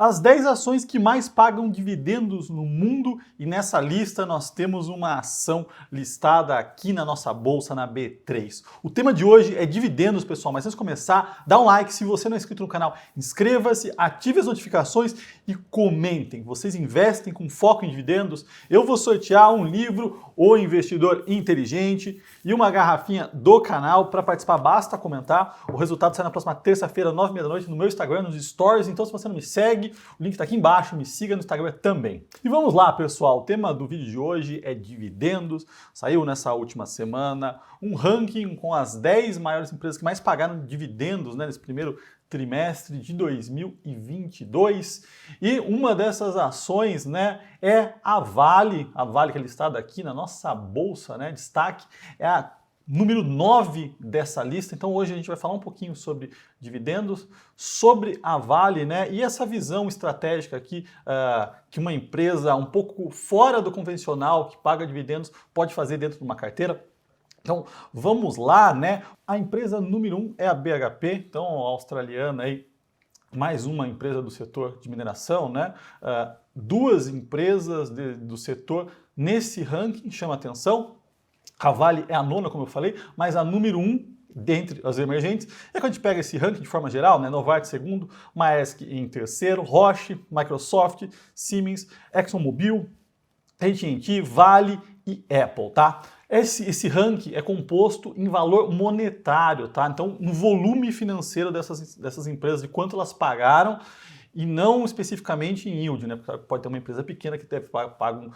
as 10 ações que mais pagam dividendos no mundo, e nessa lista nós temos uma ação listada aqui na nossa bolsa, na B3. O tema de hoje é dividendos, pessoal, mas antes de começar, dá um like se você não é inscrito no canal, inscreva-se, ative as notificações e comentem. Vocês investem com foco em dividendos? Eu vou sortear um livro, O Investidor Inteligente, e uma garrafinha do canal. Para participar, basta comentar. O resultado sai na próxima terça-feira, 9h30 da noite, no meu Instagram, nos stories. Então, se você não me segue, o link está aqui embaixo, me siga no Instagram também. E vamos lá, pessoal. O tema do vídeo de hoje é dividendos. Saiu nessa última semana um ranking com as 10 maiores empresas que mais pagaram dividendos, né, nesse primeiro trimestre de 2022, e uma dessas ações, né, é a Vale que é listada aqui na nossa bolsa, né, destaque, é a número 9 dessa lista. Então hoje a gente vai falar um pouquinho sobre dividendos, sobre a Vale, né, e essa visão estratégica aqui que uma empresa um pouco fora do convencional, que paga dividendos, pode fazer dentro de uma carteira. Então, vamos lá, né? A empresa número 1 é a BHP, então australiana aí, mais uma empresa do setor de mineração, né? Duas empresas do setor nesse ranking chama atenção. A Vale é a nona, como eu falei, mas a número 1 dentre as emergentes. E quando a gente pega esse ranking de forma geral, né? Novartis segundo, Maersk em terceiro, Roche, Microsoft, Siemens, ExxonMobil, AT&T, Vale e Apple, tá? Esse ranking é composto em valor monetário, tá? Então, no volume financeiro dessas empresas, de quanto elas pagaram, e não especificamente em yield, né? Porque pode ter uma empresa pequena que deve pagar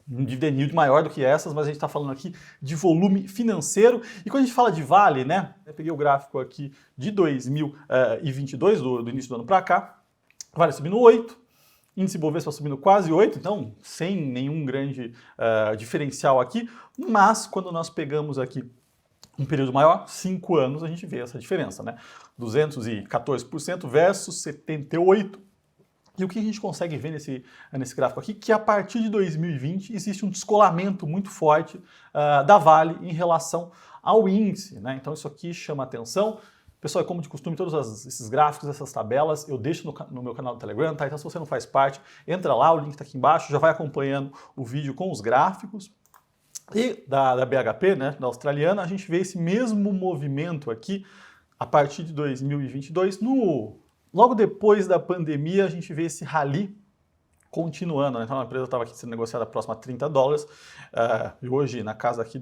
um dividend yield maior do que essas, mas a gente está falando aqui de volume financeiro. E quando a gente fala de Vale, né? Eu peguei o gráfico aqui de 2022, do início do ano para cá, Vale subindo 8%. Índice Bovespa subindo quase 8, então sem nenhum grande diferencial aqui, mas quando nós pegamos aqui um período maior, 5 anos, a gente vê essa diferença, né? 214% versus 78%. E o que a gente consegue ver nesse gráfico aqui? Que a partir de 2020 existe um descolamento muito forte da Vale em relação ao índice, né? Então isso aqui chama atenção. Pessoal, como de costume, todos esses gráficos, essas tabelas, eu deixo no meu canal do Telegram, tá? Então se você não faz parte, entra lá, o link está aqui embaixo, já vai acompanhando o vídeo com os gráficos. E da BHP, né, da australiana, a gente vê esse mesmo movimento aqui a partir de 2022. Logo depois da pandemia, a gente vê esse rally continuando, né? Então a empresa estava aqui sendo negociada próxima a $30, e hoje na casa aqui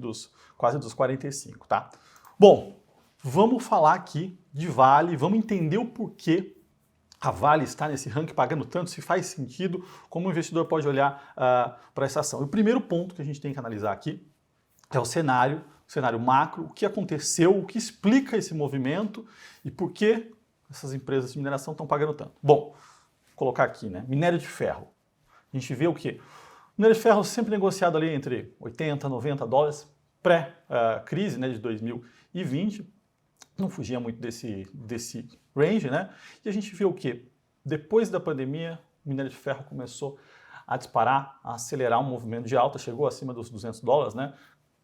quase dos 45, tá? Bom, vamos falar aqui de Vale, vamos entender o porquê a Vale está nesse ranking pagando tanto, se faz sentido, como o investidor pode olhar para essa ação. E o primeiro ponto que a gente tem que analisar aqui é o cenário macro, o que aconteceu, o que explica esse movimento e por que essas empresas de mineração estão pagando tanto. Bom, vou colocar aqui, né? Minério de ferro. A gente vê o quê? O minério de ferro sempre negociado ali entre 80 a $90, pré-crise, né, de 2020. Não fugia muito desse range, né? E a gente vê o quê? Depois da pandemia, o minério de ferro começou a disparar, a acelerar um movimento de alta, chegou acima dos $200, né?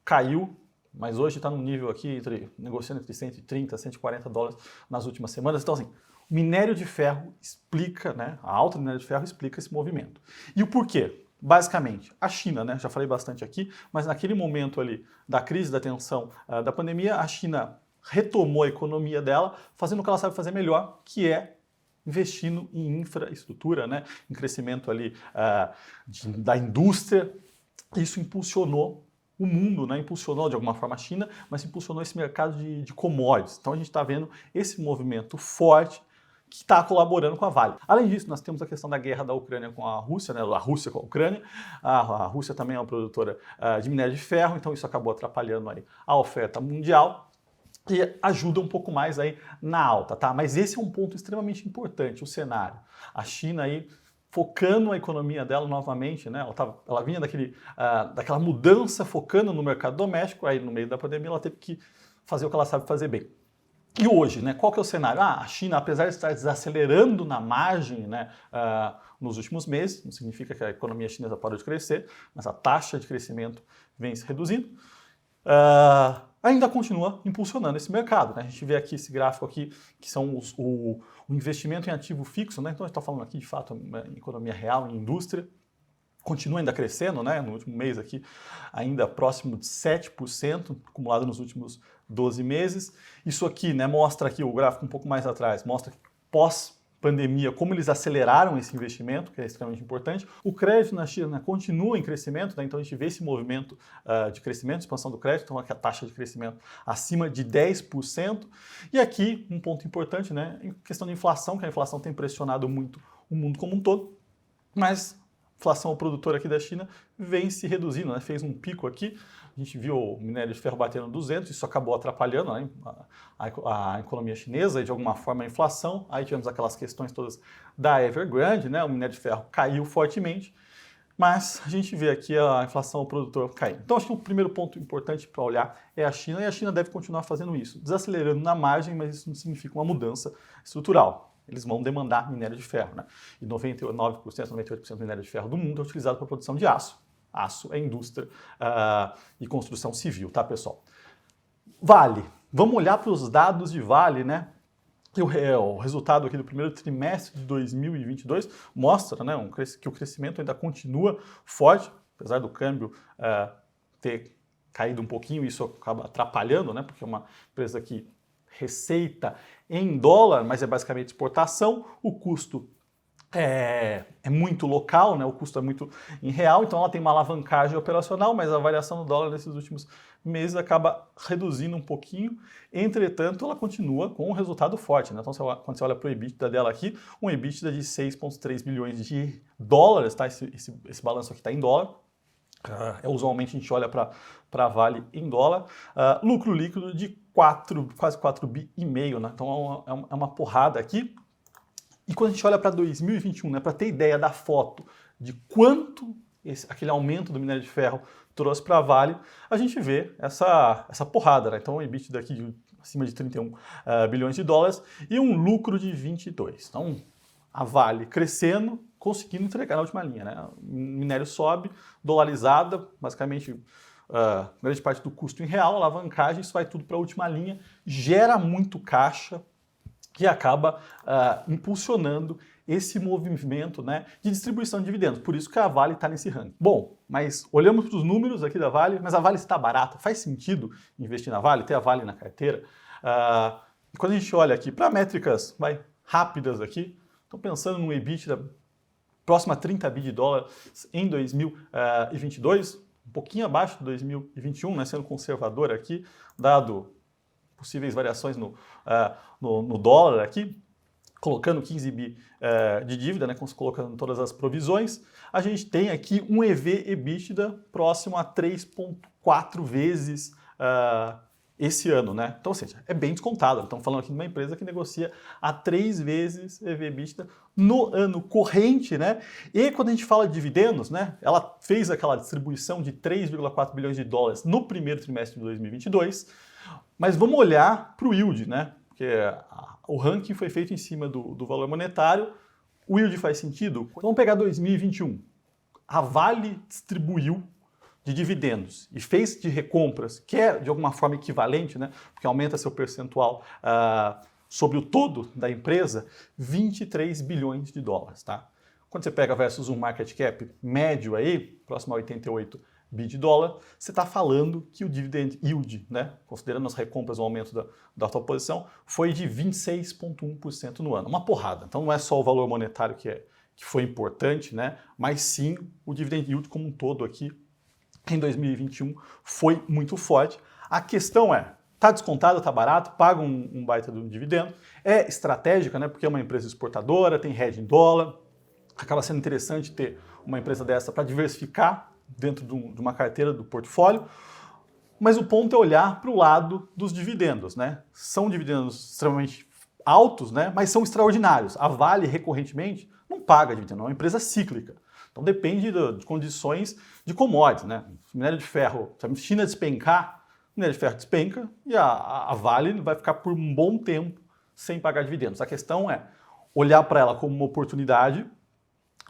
Caiu, mas hoje está num nível aqui, negociando entre 130 a $140 nas últimas semanas. Então, assim, o minério de ferro explica, né? A alta do minério de ferro explica esse movimento. E o porquê? Basicamente, a China, né? Já falei bastante aqui, mas naquele momento ali da crise, da tensão da pandemia, a China retomou a economia dela, fazendo o que ela sabe fazer melhor, que é investindo em infraestrutura, né? Em crescimento ali da indústria. Isso impulsionou o mundo, né? Impulsionou de alguma forma a China, mas impulsionou esse mercado de commodities. Então a gente está vendo esse movimento forte que está colaborando com a Vale. Além disso, nós temos a questão da guerra da Ucrânia com a Rússia, né? A Rússia com a Ucrânia. A Rússia também é uma produtora de minério de ferro, então isso acabou atrapalhando aí a oferta mundial e ajuda um pouco mais aí na alta, tá? Mas esse é um ponto extremamente importante, o cenário. A China aí focando a economia dela novamente, né? Ela vinha daquela mudança focando no mercado doméstico, aí no meio da pandemia ela teve que fazer o que ela sabe fazer bem. E hoje, né, qual que é o cenário? A China, apesar de estar desacelerando na margem, né, nos últimos meses, não significa que a economia chinesa parou de crescer, mas a taxa de crescimento vem se reduzindo. ainda continua impulsionando esse mercado, né? A gente vê aqui esse gráfico aqui, que são o investimento em ativo fixo, né? Então a gente está falando aqui de fato em economia real, em indústria, continua ainda crescendo, né? No último mês aqui, ainda próximo de 7%, acumulado nos últimos 12 meses. Isso aqui, né, mostra aqui o gráfico um pouco mais atrás, mostra que pós-pandemia, como eles aceleraram esse investimento, que é extremamente importante. O crédito na China, né, continua em crescimento, né? Então a gente vê esse movimento de crescimento, expansão do crédito, então aqui a taxa de crescimento acima de 10%. E aqui, um ponto importante, né, em questão de inflação, que a inflação tem pressionado muito o mundo como um todo, mas inflação ao produtor aqui da China vem se reduzindo, né? Fez um pico aqui, a gente viu o minério de ferro batendo 200, isso acabou atrapalhando, né, a economia chinesa e de alguma forma a inflação. Aí tivemos aquelas questões todas da Evergrande, né? O minério de ferro caiu fortemente, mas a gente vê aqui a inflação ao produtor caindo. Então acho que o primeiro ponto importante para olhar é a China, e a China deve continuar fazendo isso, desacelerando na margem, mas isso não significa uma mudança estrutural. Eles vão demandar minério de ferro, né? E 99%, 98% do minério de ferro do mundo é utilizado para a produção de aço. Aço é indústria e construção civil, tá, pessoal? Vale. Vamos olhar para os dados de Vale, né? O resultado aqui do primeiro trimestre de 2022 mostra, né, que o crescimento ainda continua forte, apesar do câmbio ter caído um pouquinho, isso acaba atrapalhando, né? Porque é uma empresa que receita em dólar, mas é basicamente exportação, o custo é muito local, né? O custo é muito em real, então ela tem uma alavancagem operacional, mas a variação do dólar nesses últimos meses acaba reduzindo um pouquinho. Entretanto, ela continua com um resultado forte, né? Então, quando você olha para o EBITDA dela aqui, um EBITDA de 6,3 bilhões de dólares, tá? Esse balanço aqui está em dólar. Usualmente a gente olha para Vale em dólar. Lucro líquido de quase 4,5 bi, né? Então é uma porrada aqui. E quando a gente olha para 2021, né, para ter ideia da foto de quanto aquele aumento do minério de ferro trouxe para a Vale, a gente vê essa porrada, né? Então o EBITDA aqui de acima de 31 bilhões de dólares e um lucro de 22. Então a Vale crescendo, conseguindo entregar na última linha, né? O minério sobe, dolarizada, basicamente grande parte do custo em real, alavancagem, isso vai tudo para a última linha, gera muito caixa e acaba impulsionando esse movimento, né, de distribuição de dividendos. Por isso que a Vale está nesse ranking. Bom, mas olhamos para os números aqui da Vale, mas a Vale está barata. Faz sentido investir na Vale, ter a Vale na carteira? E quando a gente olha aqui para métricas rápidas aqui, estou pensando num EBITDA próximo a 30 bi de dólares em 2022, um pouquinho abaixo de 2021, né, sendo conservador aqui, dado possíveis variações no dólar aqui, colocando 15 bi de dívida, né, colocando todas as provisões, a gente tem aqui um EV/EBITDA próximo a 3,4 vezes esse ano, né? Então, ou seja, é bem descontado. Estamos falando aqui de uma empresa que negocia a 3 vezes EV/EBITDA no ano corrente, né? E quando a gente fala de dividendos, né? Ela fez aquela distribuição de 3,4 bilhões de dólares no primeiro trimestre de 2022, mas vamos olhar para o yield, né? Porque o ranking foi feito em cima do valor monetário. O yield faz sentido? Vamos pegar 2021. A Vale distribuiu de dividendos e fez de recompras, que é de alguma forma equivalente, né? Porque aumenta seu percentual sobre o todo da empresa, 23 bilhões de dólares, tá? Quando você pega versus um market cap médio aí, próximo a 88 bi de dólar, você está falando que o dividend yield, né, considerando as recompras, o aumento da tua posição, foi de 26,1% no ano. Uma porrada. Então não é só o valor monetário que foi importante, né, mas sim o dividend yield como um todo aqui em 2021 foi muito forte. A questão é, está descontado, está barato, paga um baita de um dividendo, é estratégica, né, porque é uma empresa exportadora, tem hedge em dólar, acaba sendo interessante ter uma empresa dessa para diversificar dentro de uma carteira do portfólio, mas o ponto é olhar para o lado dos dividendos, né? São dividendos extremamente altos, né? Mas são extraordinários. A Vale, recorrentemente, não paga dividendo, é uma empresa cíclica. Então depende de condições de commodities, né? Se o minério de ferro, se a China despencar, o minério de ferro despenca e a Vale vai ficar por um bom tempo sem pagar dividendos. A questão é olhar para ela como uma oportunidade,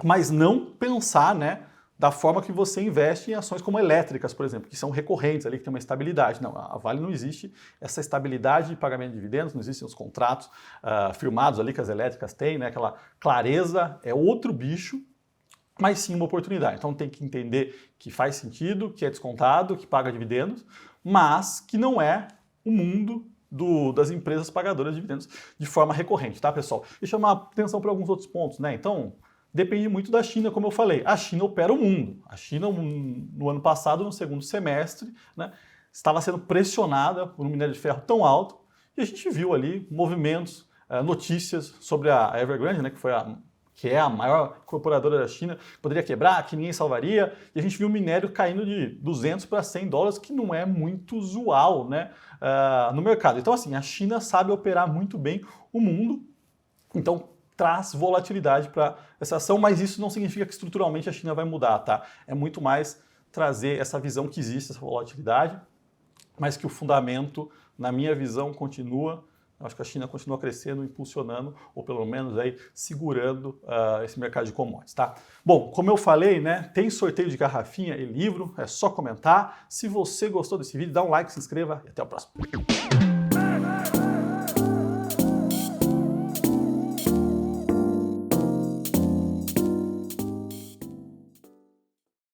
mas não pensar, né, da forma que você investe em ações como elétricas, por exemplo, que são recorrentes ali, que tem uma estabilidade. Não, a Vale não existe essa estabilidade de pagamento de dividendos, não existem os contratos firmados ali que as elétricas têm, né? Aquela clareza é outro bicho, mas sim uma oportunidade. Então tem que entender que faz sentido, que é descontado, que paga dividendos, mas que não é o mundo das empresas pagadoras de dividendos de forma recorrente, tá, pessoal? E chamar atenção para alguns outros pontos, né? Então, depende muito da China, como eu falei. A China opera o mundo. A China, no ano passado, no segundo semestre, né, estava sendo pressionada por um minério de ferro tão alto, e a gente viu ali movimentos, notícias sobre a Evergrande, né, que é a maior incorporadora da China, poderia quebrar, que ninguém salvaria, e a gente viu o minério caindo de 200 para 100 dólares, que não é muito usual, né, no mercado. Então, assim, a China sabe operar muito bem o mundo, então traz volatilidade para essa ação, mas isso não significa que estruturalmente a China vai mudar, tá? É muito mais trazer essa visão que existe, essa volatilidade, mas que o fundamento, na minha visão, continua. Eu acho que a China continua crescendo, impulsionando, ou pelo menos aí segurando esse mercado de commodities, tá? Bom, como eu falei, né, tem sorteio de garrafinha e livro, é só comentar. Se você gostou desse vídeo, dá um like, se inscreva e até o próximo.